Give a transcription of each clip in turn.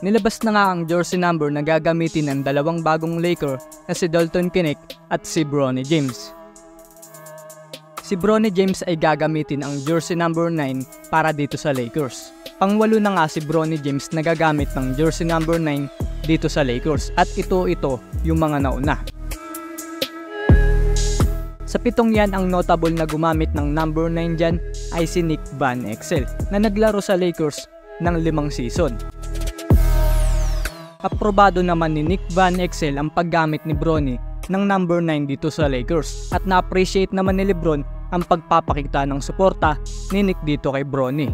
Nilabas na nga ang jersey number na gagamitin ng dalawang bagong Laker na si Dalton Knecht at si Bronny James. Si Bronny James ay gagamitin ang jersey number 9 para dito sa Lakers. Pangwalo na nga si Bronny James na gagamit ng jersey number 9 dito sa Lakers at ito yung mga nauna. Sa pitong yan, ang notable na gumamit ng number 9 dyan ay si Nick Van Exel na naglaro sa Lakers ng 5 season. Aprobado naman ni Nick Van Exel ang paggamit ni Bronny ng number 9 dito sa Lakers at na-appreciate naman ni LeBron ang pagpapakita ng suporta ni Nick dito kay Bronny.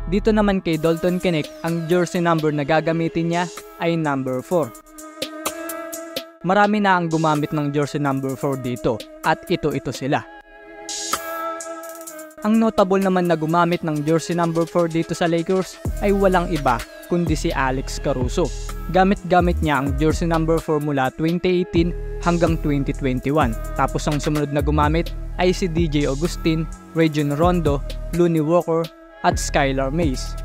Dito naman kay Dalton Knecht, ang jersey number na gagamitin niya ay number 4. Marami na ang gumamit ng jersey number 4 dito at ito sila. Ang notable naman na gumamit ng jersey number 4 dito sa Lakers ay walang iba kundi si Alex Caruso. Gamit niya ang jersey number 4 mula 2018 hanggang 2021. Tapos ang sumunod na gumamit ay si DJ Augustin, Rajon Rondo, Lonnie Walker at Skylar Mays.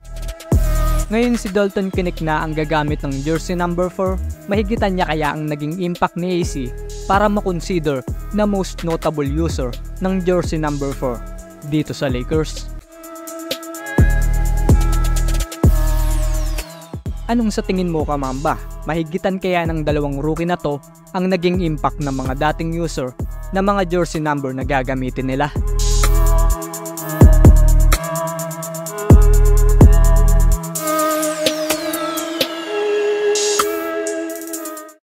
Ngayon si Dalton Knecht na ang gagamit ng jersey number 4, mahigitan niya kaya ang naging impact ni AC para makonsider na most notable user ng jersey number 4 dito sa Lakers. Anong sa tingin mo, Kamamba? Mahigitan kaya ng dalawang rookie na to ang naging impact ng mga dating user na mga jersey number na gagamitin nila?